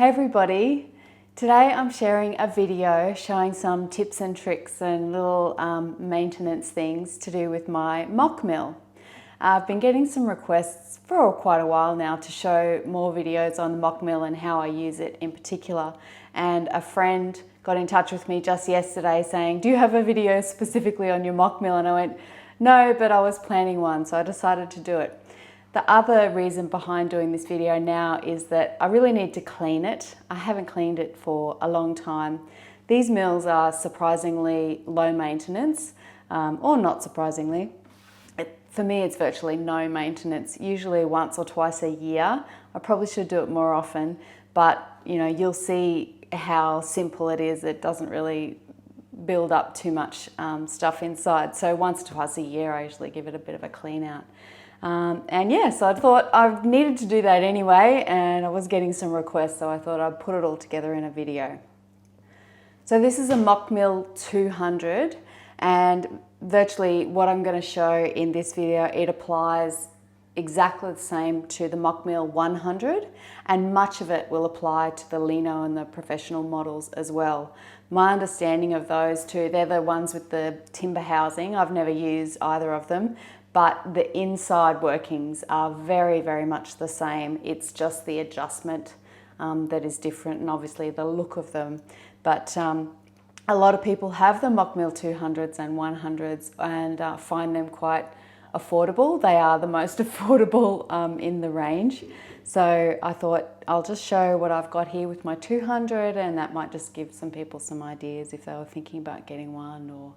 Hey everybody, today I'm sharing a video showing some tips and tricks and little maintenance things to do with my Mockmill. I've been getting some requests for quite a while now to show more videos on the Mockmill and how I use it in particular, and a friend got in touch with me just yesterday saying, do you have a video specifically on your Mockmill? And I went, no, but I was planning one, so I decided to do it. The other reason behind doing this video now is that I really need to clean it. I haven't cleaned it for a long time. These mills are surprisingly low maintenance, or not surprisingly. For me, it's virtually no maintenance, usually once or twice a year. I probably should do it more often, but you'll see how simple it is. It doesn't really build up too much stuff inside. So once or twice a year, I usually give it a bit of a clean out. And yeah, so I thought I needed to do that anyway, and I was getting some requests, so I thought I'd put it all together in a video. So this is a Mockmill 200, and virtually what I'm going to show in this video, it applies exactly the same to the Mockmill 100, and much of it will apply to the Lino and the professional models as well. My understanding of those two, they're the ones with the timber housing. I've never used either of them, but the inside workings are very, very much the same. It's just the adjustment that is different, and obviously the look of them. But a lot of people have the Mockmill 200s and 100s and find them quite affordable. They are the most affordable in the range. So I thought I'll just show what I've got here with my 200, and that might just give some people some ideas if they were thinking about getting one, or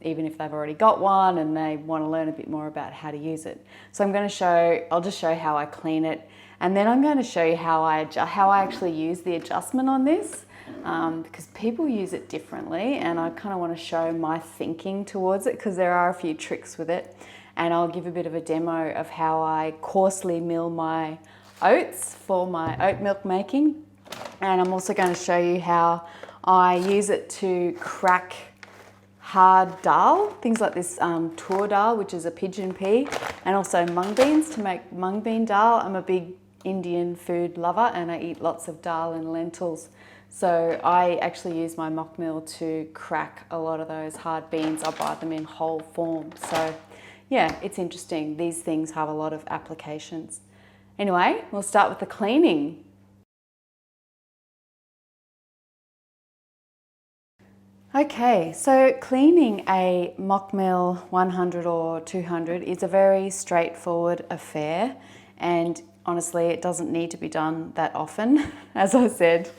even if they've already got one and they want to learn a bit more about how to use it. So I'll just show how I clean it, and then I'm going to show you how I actually use the adjustment on this, because people use it differently, and I kind of want to show my thinking towards it, because there are a few tricks with it, and I'll give a bit of a demo of how I coarsely mill my oats for my oat milk making, and I'm also going to show you how I use it to crack hard dal, things like this tur dal, which is a pigeon pea, and also mung beans to make mung bean dal. I'm a big Indian food lover, and I eat lots of dal and lentils. So I actually use my Mockmill to crack a lot of those hard beans. I buy them in whole form. So yeah, it's interesting. These things have a lot of applications. Anyway, we'll start with the cleaning. Okay, so cleaning a Mockmill 100 or 200 is a very straightforward affair, and honestly it doesn't need to be done that often. As I said,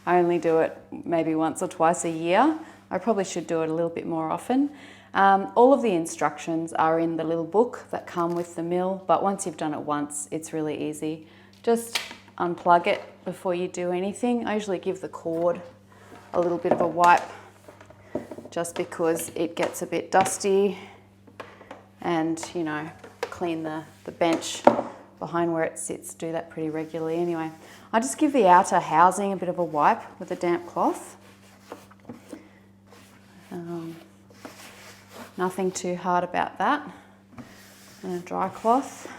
I only do it maybe once or twice a year. I probably should do it a little bit more often. All of the instructions are in the little book that come with the mill, but once you've done it once, it's really easy. Just unplug it before you do anything. I usually give the cord a little bit of a wipe, just because it gets a bit dusty, and clean the bench behind where it sits, do that pretty regularly anyway. I just give the outer housing a bit of a wipe with a damp cloth. Nothing too hard about that. And a dry cloth.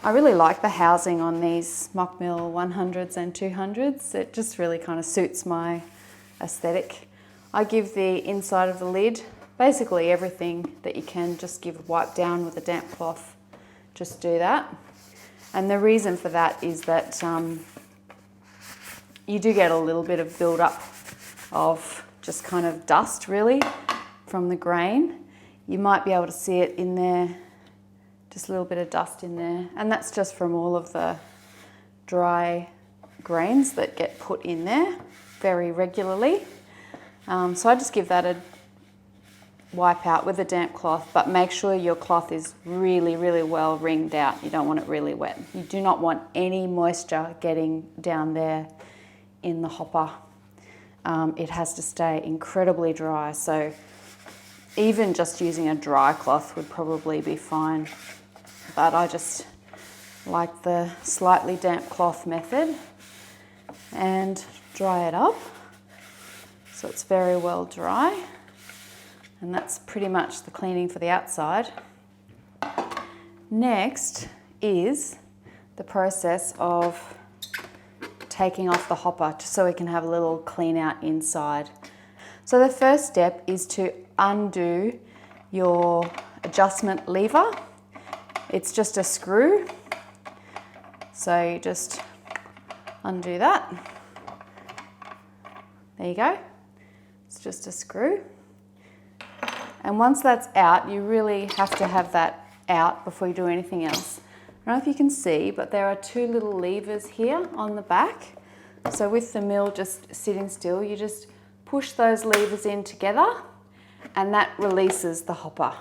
I really like the housing on these Mockmill 100s and 200s. It just really kind of suits my aesthetic. I give the inside of the lid, basically everything that you can, just wipe down with a damp cloth. Just do that. And the reason for that is that you do get a little bit of build-up of just kind of dust really from the grain. You might be able to see it in there, just a little bit of dust in there, and that's just from all of the dry grains that get put in there very regularly. So I just give that a wipe out with a damp cloth, but make sure your cloth is really, really well wringed out. You don't want it really wet. You do not want any moisture getting down there in the hopper. It has to stay incredibly dry, so even just using a dry cloth would probably be fine, but I just like the slightly damp cloth method, and dry it up so it's very well dry. And that's pretty much the cleaning for the outside. Next is the process of taking off the hopper just so we can have a little clean out inside. So the first step is to undo your adjustment lever. It's just a screw. So you just undo that. There you go. It's just a screw. And once that's out, you really have to have that out before you do anything else. I don't know if you can see, but there are two little levers here on the back. So with the mill just sitting still, you just push those levers in together and that releases the hopper.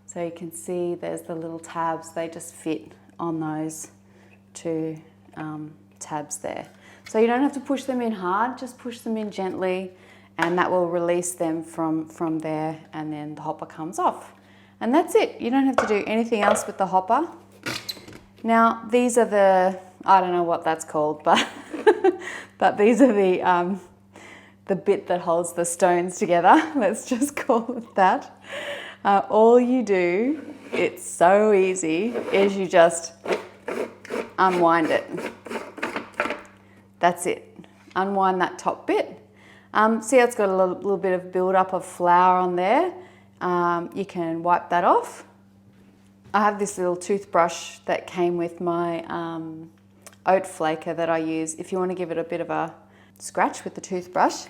So you can see there's the little tabs, they just fit on those two tabs there. So you don't have to push them in hard, just push them in gently and that will release them from there and then the hopper comes off. And that's it, you don't have to do anything else with the hopper. Now these are the, I don't know what that's called, but but these are the bit that holds the stones together. Let's just call it that. All you do, it's so easy, is you just unwind it. That's it. Unwind that top bit. See how it's got a little bit of build-up of flour on there? You can wipe that off. I have this little toothbrush that came with my oat flaker that I use. If you want to give it a bit of a scratch with the toothbrush,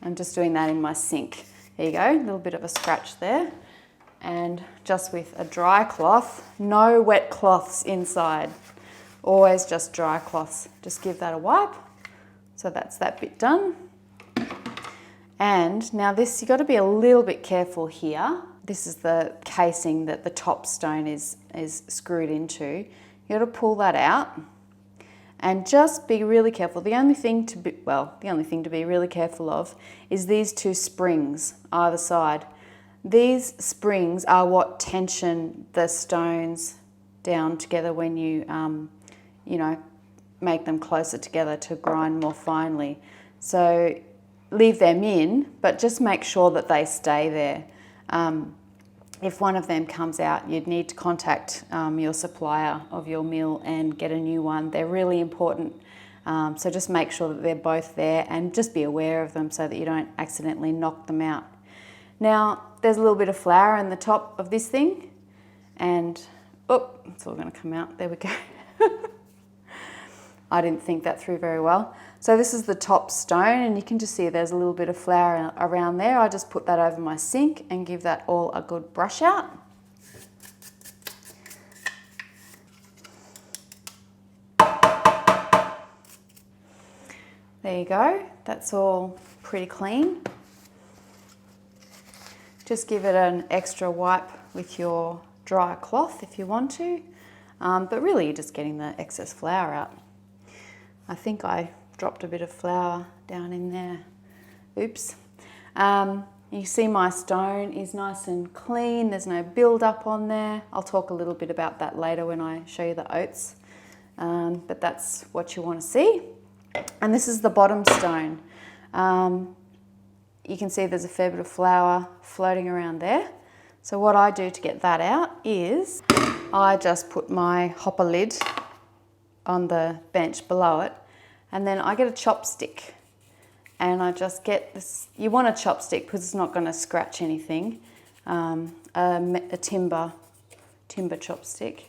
I'm just doing that in my sink. There you go, a little bit of a scratch there. And just with a dry cloth, no wet cloths inside. Always just dry cloths. Just give that a wipe. So that's that bit done. And now this, you've got to be a little bit careful here. This is the casing that the top stone is screwed into. You've got to pull that out and just be really careful. The only thing to be really careful of is these two springs either side. These springs are what tension the stones down together when you, make them closer together to grind more finely. So leave them in, but just make sure that they stay there. If one of them comes out, you'd need to contact your supplier of your mill and get a new one. They're really important. So just make sure that they're both there and just be aware of them so that you don't accidentally knock them out. Now, there's a little bit of flour in the top of this thing and, it's all gonna come out. There we go. I didn't think that through very well. So this is the top stone and you can just see there's a little bit of flour around there. I just put that over my sink and give that all a good brush out. There you go, that's all pretty clean. Just give it an extra wipe with your dry cloth if you want to, but really you're just getting the excess flour out. I think I dropped a bit of flour down in there. Oops. You see my stone is nice and clean. There's no build up on there. I'll talk a little bit about that later when I show you the oats. But that's what you want to see. And this is the bottom stone. You can see there's a fair bit of flour floating around there. So what I do to get that out is I just put my hopper lid on the bench below it, and then I get a chopstick and I just get this, you want a chopstick because it's not going to scratch anything, a timber chopstick,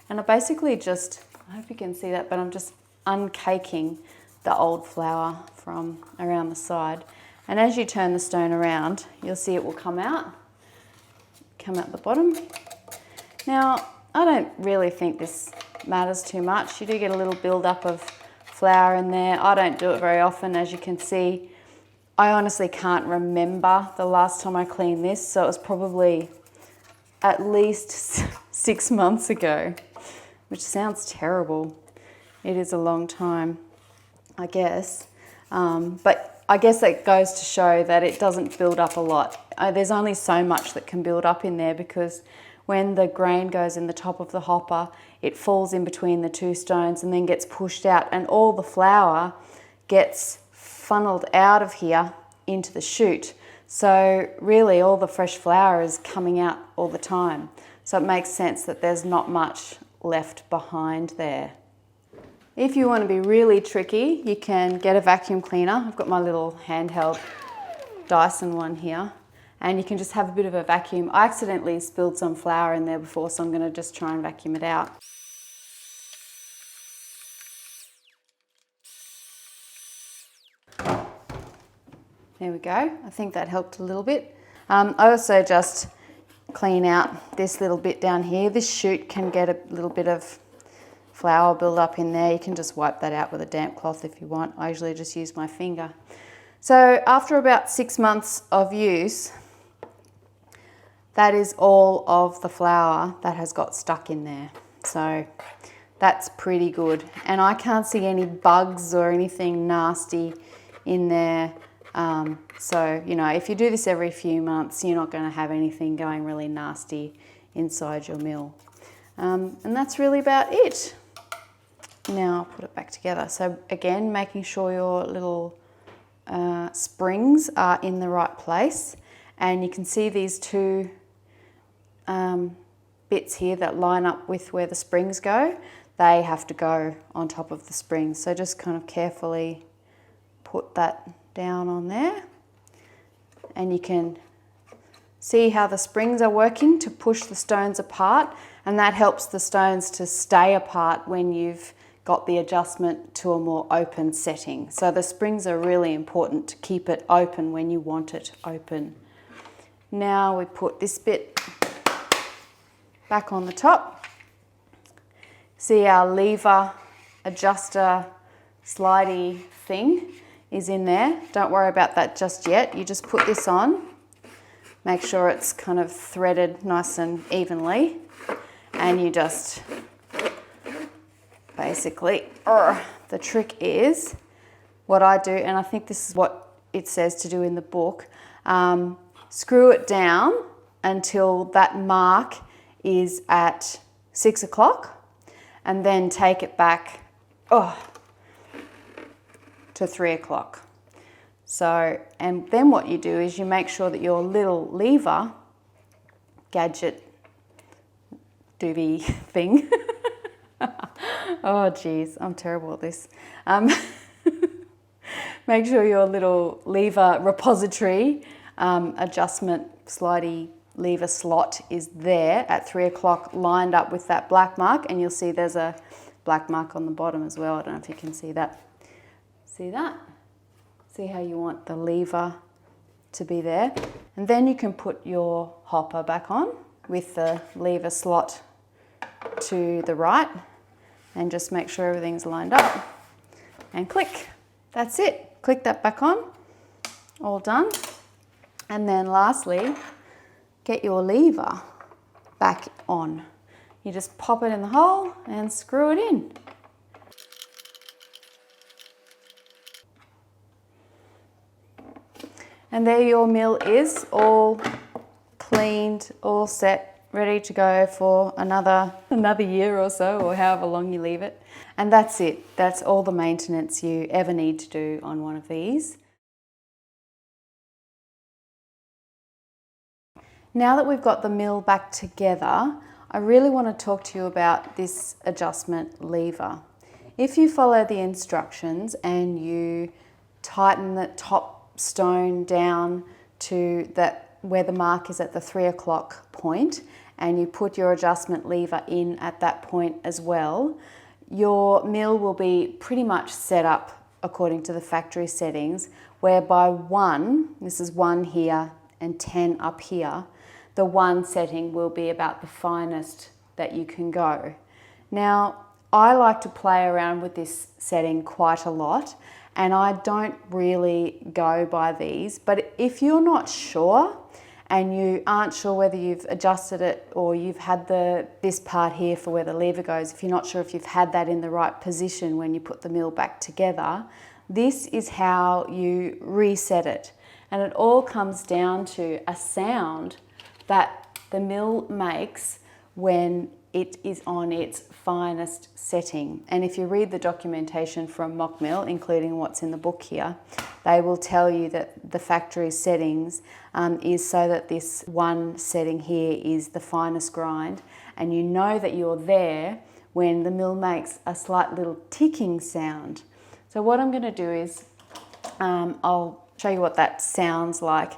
and I basically just, I hope you can see that, but I'm just uncaking the old flour from around the side, and as you turn the stone around you'll see it will come out the bottom. Now I don't really think this matters too much. You do get a little build up of flour in there. I don't do it very often, as you can see. I honestly can't remember the last time I cleaned this, so it was probably at least 6 months ago, which sounds terrible. It is a long time, I guess. But I guess that goes to show that it doesn't build up a lot. There's only so much that can build up in there because when the grain goes in the top of the hopper, it falls in between the two stones and then gets pushed out, and all the flour gets funneled out of here into the chute. So really all the fresh flour is coming out all the time. So it makes sense that there's not much left behind there. If you want to be really tricky, you can get a vacuum cleaner. I've got my little handheld Dyson one here, and you can just have a bit of a vacuum. I accidentally spilled some flour in there before, so I'm going to just try and vacuum it out. There we go. I think that helped a little bit. I also just clean out this little bit down here. This chute can get a little bit of flour build up in there. You can just wipe that out with a damp cloth if you want. I usually just use my finger. So after about 6 months of use, that is all of the flour that has got stuck in there. So that's pretty good. And I can't see any bugs or anything nasty in there. So, you know, if you do this every few months, you're not going to have anything going really nasty inside your mill. And that's really about it. Now I'll put it back together. So again, making sure your little springs are in the right place. And you can see these two bits here that line up with where the springs go. They have to go on top of the springs. So just kind of carefully put that down on there. And you can see how the springs are working to push the stones apart, and that helps the stones to stay apart when you've got the adjustment to a more open setting. So the springs are really important to keep it open when you want it open. Now we put this bit back on the top. See our lever adjuster slidey thing is in there. Don't worry about that just yet. You just put this on. Make sure it's kind of threaded nice and evenly. And you just basically, the trick is what I do, and I think this is what it says to do in the book, screw it down until that mark is at 6 o'clock, and then take it back to 3 o'clock. So, and then what you do is you make sure that your little lever gadget doobie thing, oh geez, I'm terrible at this. Make sure your little lever repository adjustment slidey lever slot is there at 3 o'clock, lined up with that black mark, and you'll see there's a black mark on the bottom as well. I don't know if you can see that. See that? See how you want the lever to be there. And then you can put your hopper back on with the lever slot to the right, and just make sure everything's lined up, and click. That's it. Click that back on. All done. And then lastly, get your lever back on. You just pop it in the hole and screw it in. And there your mill is, all cleaned, all set, ready to go for another year or so, or however long you leave it. And that's it. That's all the maintenance you ever need to do on one of these. Now that we've got the mill back together, I really want to talk to you about this adjustment lever. If you follow the instructions and you tighten the top stone down to that where the mark is at the 3 o'clock point, and you put your adjustment lever in at that point as well, your mill will be pretty much set up according to the factory settings, whereby 1, this is 1 here and 10 up here, the 1 setting will be about the finest that you can go. Now, I like to play around with this setting quite a lot, and I don't really go by these, but if you're not sure and you aren't sure whether you've adjusted it or you've had this part here for where the lever goes, if you're not sure if you've had that in the right position when you put the mill back together, this is how you reset it. And it all comes down to a sound that the mill makes when it is on its finest setting. And if you read the documentation from Mockmill, including what's in the book here, they will tell you that the factory settings is so that this one setting here is the finest grind, and you know that you're there when the mill makes a slight little ticking sound. So what I'm going to do is I'll show you what that sounds like.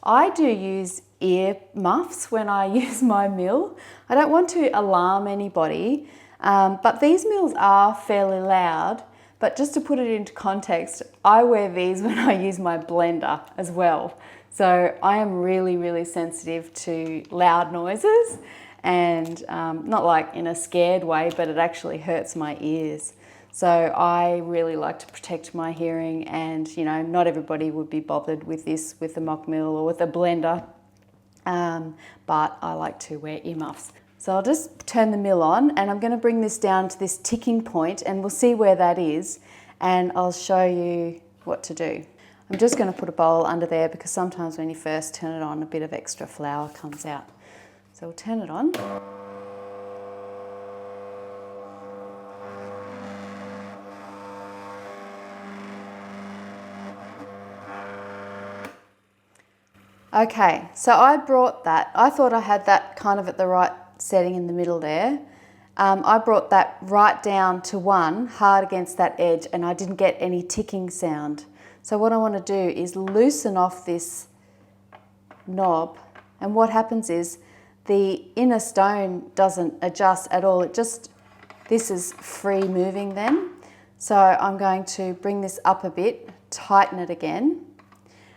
I do use ear muffs when I use my mill. I don't want to alarm anybody, but these mills are fairly loud. But just to put it into context, I wear these when I use my blender as well. So I am really, really sensitive to loud noises, and not like in a scared way, but it actually hurts my ears. So I really like to protect my hearing, and you know, not everybody would be bothered with this with a Mockmill or with a blender, but I like to wear earmuffs. So I'll just turn the mill on, and I'm going to bring this down to this ticking point, and we'll see where that is, and I'll show you what to do. I'm just going to put a bowl under there because sometimes when you first turn it on, a bit of extra flour comes out. So we'll turn it on. Okay, so I brought that. I thought I had that kind of at the right setting in the middle there. I brought that right down to 1, hard against that edge, and I didn't get any ticking sound. So what I want to do is loosen off this knob, and what happens is the inner stone doesn't adjust at all. This is free moving then. So I'm going to bring this up a bit, tighten it again,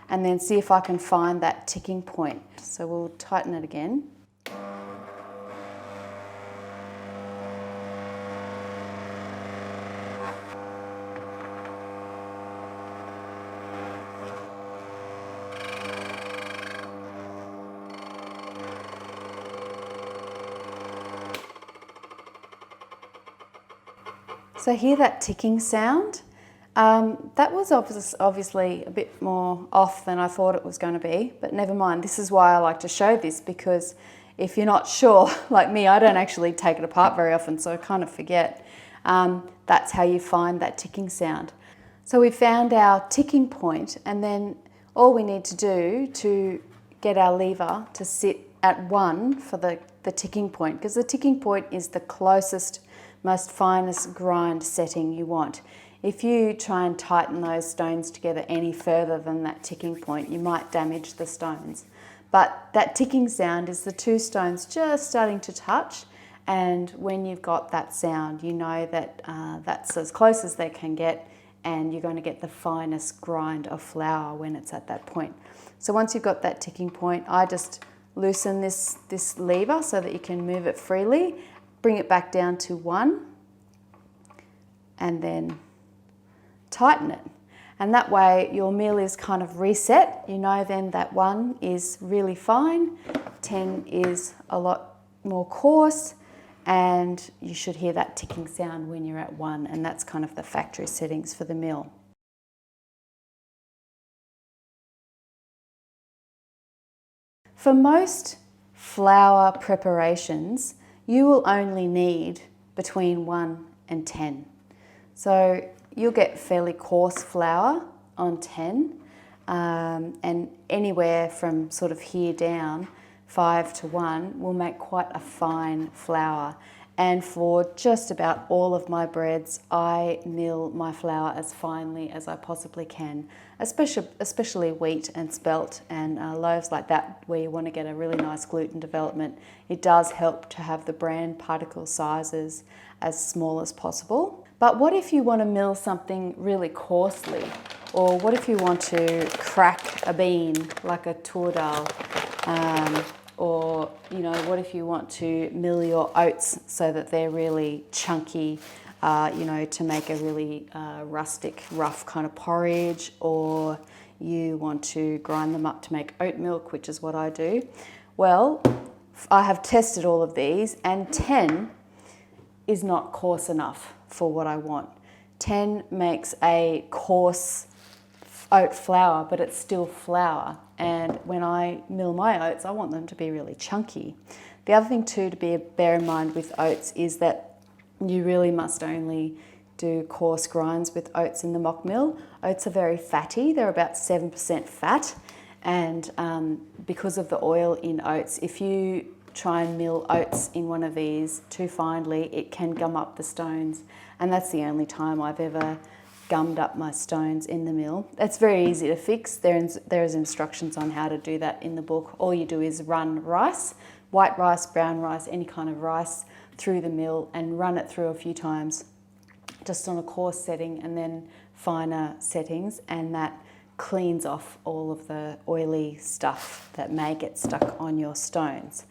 and then see if I can find that ticking point. So we'll tighten it again. So hear that ticking sound? That was obviously a bit more off than I thought it was going to be, but never mind. This is why I like to show this, because if you're not sure, like me, I don't actually take it apart very often, so I kind of forget. That's how you find that ticking sound. So we found our ticking point, and then all we need to do to get our lever to sit at 1 for the ticking point, because the ticking point is the closest, most finest grind setting you want. If you try and tighten those stones together any further than that ticking point, you might damage the stones. But that ticking sound is the 2 stones just starting to touch, and when you've got that sound, you know that that's as close as they can get, and you're going to get the finest grind of flour when it's at that point. So once you've got that ticking point, I just loosen this lever so that you can move it freely, bring it back down to 1, and then tighten it. And that way your mill is kind of reset. You know then that 1 is really fine, 10 is a lot more coarse, and you should hear that ticking sound when you're at 1, and that's kind of the factory settings for the mill. For most flour preparations, you will only need between 1 and 10. So you'll get fairly coarse flour on 10, and anywhere from sort of here down, 5 to 1, will make quite a fine flour. And for just about all of my breads, I mill my flour as finely as I possibly can, especially wheat and spelt and loaves like that, where you want to get a really nice gluten development. It does help to have the bran particle sizes as small as possible. But what if you want to mill something really coarsely? Or what if you want to crack a bean like a tourdal? Or, you know, what if you want to mill your oats so that they're really chunky, you know, to make a really rustic, rough kind of porridge? Or you want to grind them up to make oat milk, which is what I do. Well, I have tested all of these, and 10 is not coarse enough for what I want. 10 makes a coarse oat flour, but it's still flour. and when I mill my oats, I want them to be really chunky. The other thing too to bear in mind with oats is that you really must only do coarse grinds with oats in the Mockmill. Oats are very fatty, they're about 7% fat, and because of the oil in oats, if you try and mill oats in one of these too finely, it can gum up the stones, and that's the only time I've ever gummed up my stones in the mill. It's very easy to fix. There's instructions on how to do that in the book. All you do is run rice, white rice, brown rice, any kind of rice, through the mill and run it through a few times, just on a coarse setting and then finer settings, and that cleans off all of the oily stuff that may get stuck on your stones.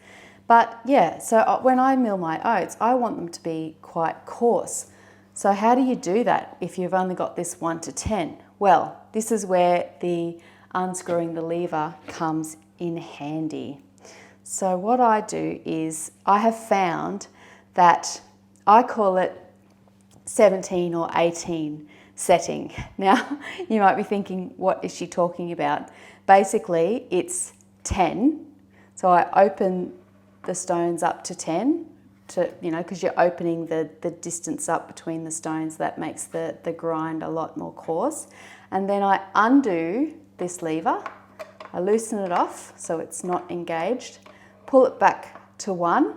But yeah, so when I mill my oats, I want them to be quite coarse. So how do you do that if you've only got this 1 to 10? Well, this is where the unscrewing the lever comes in handy. So what I do is I have found that I call it 17 or 18 setting. Now, you might be thinking, what is she talking about? Basically, it's 10. So I open the stones up to 10, because you're opening the distance up between the stones. That makes the grind a lot more coarse. And then I undo this lever, I loosen it off so it's not engaged, pull it back to 1,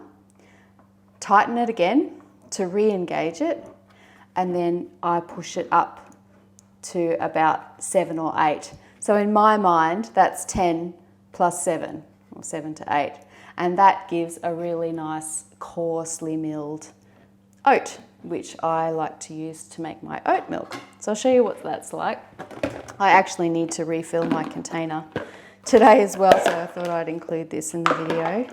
tighten it again to re-engage it, and then I push it up to about 7 or 8. So in my mind, that's 10 plus 7, or 7 to 8. And that gives a really nice coarsely milled oat, which I like to use to make my oat milk. So I'll show you what that's like. I actually need to refill my container today as well, so I thought I'd include this in the video.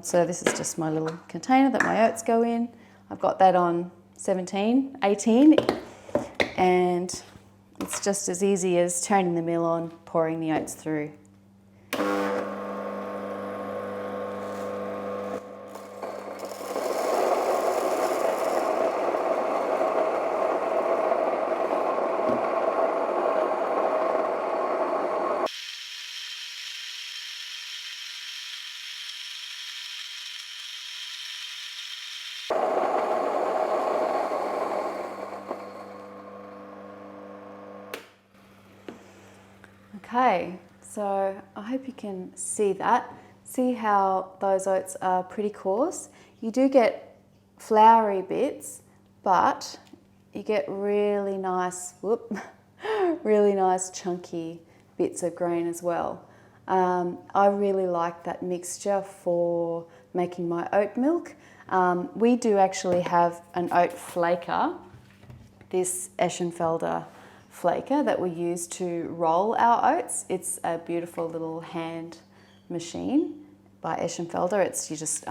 So this is just my little container that my oats go in. I've got that on 17, 18, and it's just as easy as turning the mill on, pouring the oats through. Okay, so I hope you can see that. See how those oats are pretty coarse? You do get floury bits, but you get really nice, really nice chunky bits of grain as well. I really like that mixture for making my oat milk. We do actually have an oat flaker, this Eschenfelder flaker that we use to roll our oats. It's a beautiful little hand machine by Eschenfelder. You just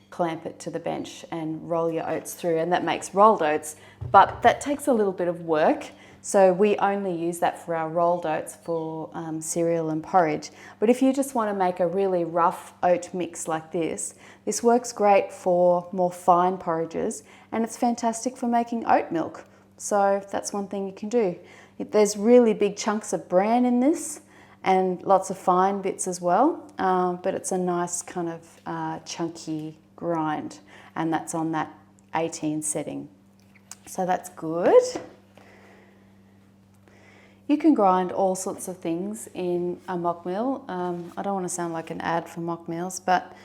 clamp it to the bench and roll your oats through, and that makes rolled oats, but that takes a little bit of work. So we only use that for our rolled oats for cereal and porridge. But if you just want to make a really rough oat mix like this, this works great for more fine porridges, and it's fantastic for making oat milk. So that's one thing you can do. There's really big chunks of bran in this and lots of fine bits as well, but it's a nice kind of chunky grind, and that's on that 18 setting. So that's good. You can grind all sorts of things in a Mockmill. I don't want to sound like an ad for Mockmills, but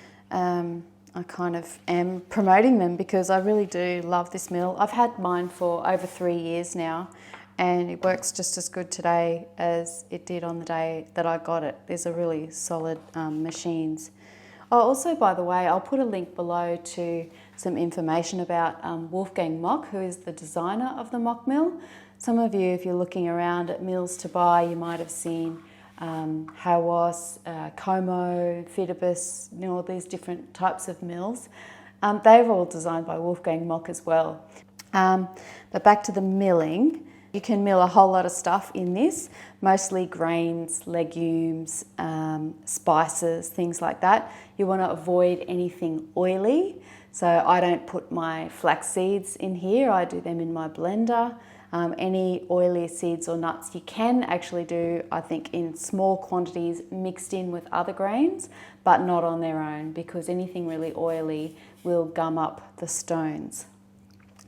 I kind of am promoting them because I really do love this mill. I've had mine for over 3 years now, and it works just as good today as it did on the day that I got it. These are really solid machines. Oh, also, by the way, I'll put a link below to some information about Wolfgang Mock, who is the designer of the Mockmill. Some of you, if you're looking around at mills to buy, you might have seen Hawas, Como, Fidibus, all these different types of mills. They're all designed by Wolfgang Mock as well. But back to the milling, you can mill a whole lot of stuff in this, mostly grains, legumes, spices, things like that. You want to avoid anything oily, so I don't put my flax seeds in here, I do them in my blender. Any oily seeds or nuts you can actually do, I think, in small quantities mixed in with other grains, but not on their own, because anything really oily will gum up the stones.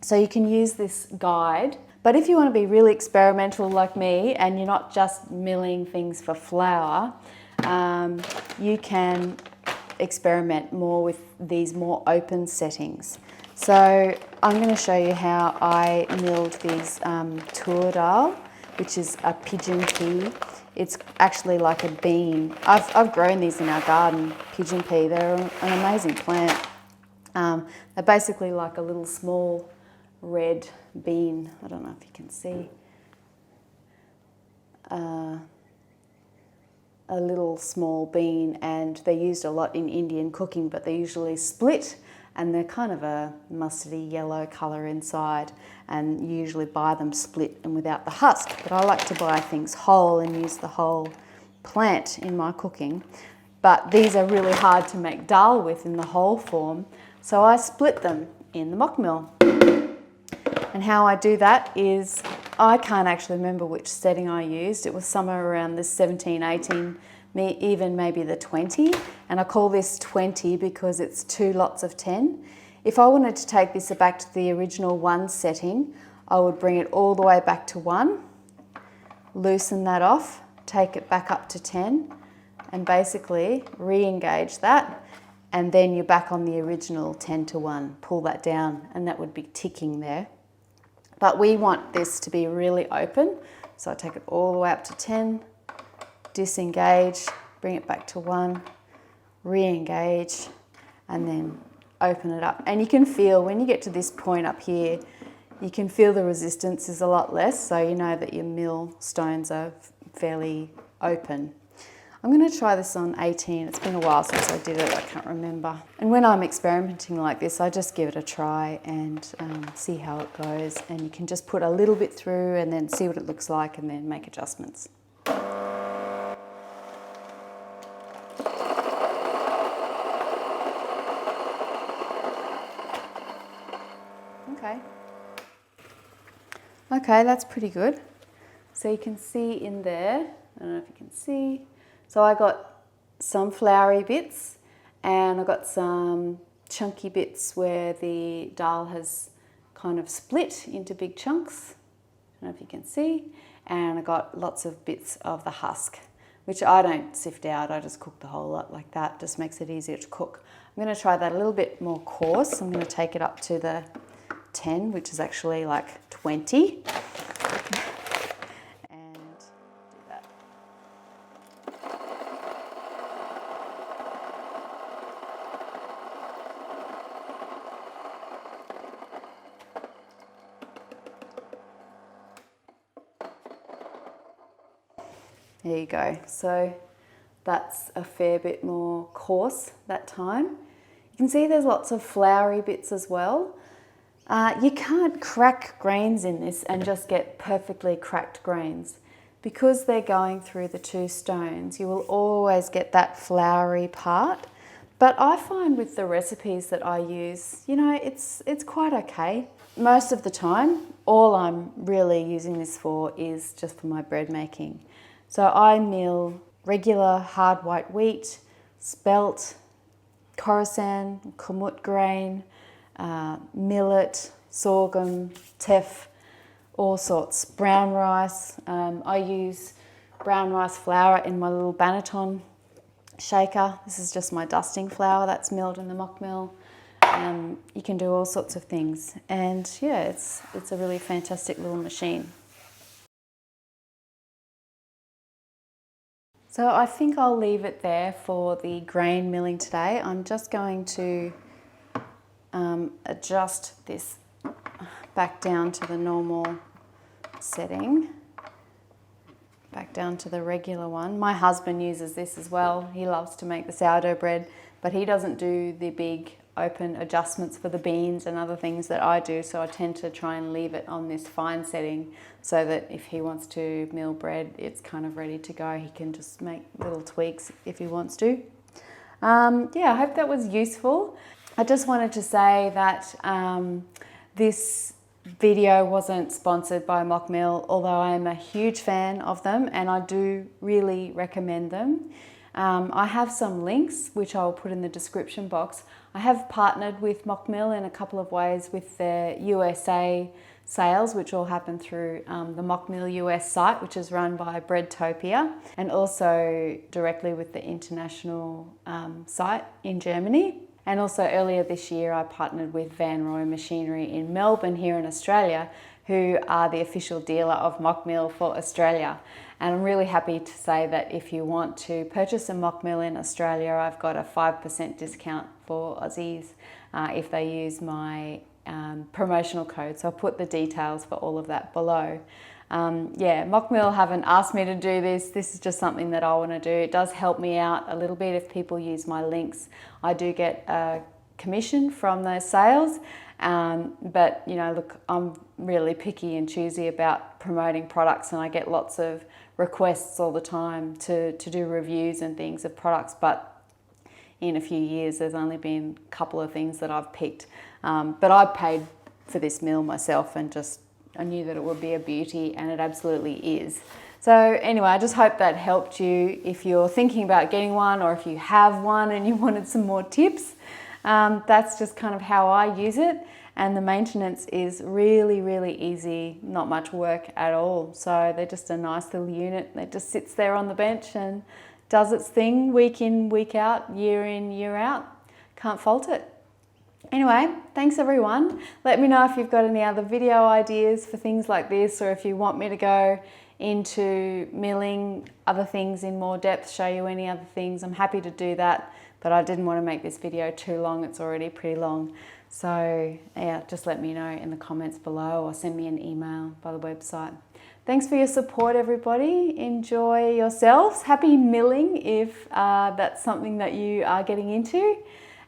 So you can use this guide, but if you want to be really experimental like me and you're not just milling things for flour, you can experiment more with these more open settings. So I'm going to show you how I milled these tur dal, which is a pigeon pea. It's actually like a bean. I've grown these in our garden, pigeon pea. They're an amazing plant. They're basically like a little small red bean. I don't know if you can see. A little small bean, and they're used a lot in Indian cooking, but they're usually split and they're kind of a mustardy yellow colour inside, and you usually buy them split and without the husk. But I like to buy things whole and use the whole plant in my cooking. But these are really hard to make dal with in the whole form, so I split them in the Mockmill. And how I do that is, I can't actually remember which setting I used. It was somewhere around the 17, 18, even maybe the 20. And I call this 20 because it's 2 lots of 10. If I wanted to take this back to the original 1 setting, I would bring it all the way back to 1, loosen that off, take it back up to 10, and basically re-engage that. And then you're back on the original 10 to 1. Pull that down, and that would be ticking there. But we want this to be really open, so I take it all the way up to 10, disengage, bring it back to 1, re-engage, and then open it up. And you can feel, when you get to this point up here, you can feel the resistance is a lot less, so you know that your mill stones are fairly open. I'm going to try this on 18. It's been a while since I did it, I can't remember. And when I'm experimenting like this, I just give it a try and see how it goes. And you can just put a little bit through and then see what it looks like and then make adjustments. Okay, that's pretty good. So you can see in there, I don't know if you can see, so I got some floury bits and I got some chunky bits where the dal has kind of split into big chunks. I don't know if you can see. And I got lots of bits of the husk, which I don't sift out. I just cook the whole lot like that. Just makes it easier to cook. I'm going to try that a little bit more coarse. I'm going to take it up to the 10, which is actually like 20. There you go. So that's a fair bit more coarse that time. You can see there's lots of floury bits as well. You can't crack grains in this and just get perfectly cracked grains. Because they're going through the 2 stones, you will always get that floury part. But I find with the recipes that I use, you know, it's quite okay. Most of the time, all I'm really using this for is just for my bread making. So I mill regular hard white wheat, spelt, khorasan, kamut grain, millet, sorghum, teff, all sorts. Brown rice. I use brown rice flour in my little banneton shaker. This is just my dusting flour that's milled in the Mockmill. You can do all sorts of things. And yeah, it's a really fantastic little machine. So I think I'll leave it there for the grain milling today. I'm just going to adjust this back down to the normal setting, back down to the regular one. My husband uses this as well. He loves to make the sourdough bread, but he doesn't do the big open adjustments for the beans and other things that I do, so I tend to try and leave it on this fine setting so that if he wants to mill bread, it's kind of ready to go. He can just make little tweaks if he wants to. Yeah, I hope that was useful. I just wanted to say that this video wasn't sponsored by Mockmill, although I am a huge fan of them and I do really recommend them. I have some links which I'll put in the description box. I have partnered with Mockmill in a couple of ways with their USA sales, which all happen through the Mockmill US site, which is run by Breadtopia, and also directly with the international site in Germany. And also earlier this year, I partnered with Van Roy Machinery in Melbourne here in Australia, who are the official dealer of Mockmill for Australia. And I'm really happy to say that if you want to purchase a Mockmill in Australia, I've got a 5% discount for Aussies if they use my promotional code. So I'll put the details for all of that below. Yeah, Mockmill haven't asked me to do this. This is just something that I want to do. It does help me out a little bit if people use my links. I do get a commission from those sales. But you know, look, I'm really picky and choosy about promoting products, and I get lots of requests all the time to do reviews and things of products. But in a few years, there's only been a couple of things that I've picked. But I paid for this mill myself and I knew that it would be a beauty, and it absolutely is. So anyway, I just hope that helped you if you're thinking about getting one, or if you have one and you wanted some more tips. That's just kind of how I use it, and the maintenance is really, really easy, not much work at all. So they're just a nice little unit that just sits there on the bench and does its thing week in, week out, year in, year out. Can't fault it. Anyway, thanks everyone. Let me know if you've got any other video ideas for things like this, or if you want me to go into milling other things in more depth, show you any other things. I'm happy to do that, but I didn't want to make this video too long. It's already pretty long. So yeah, just let me know in the comments below, or send me an email by the website. Thanks for your support, everybody. Enjoy yourselves. Happy milling if that's something that you are getting into,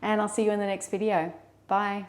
and I'll see you in the next video. Bye.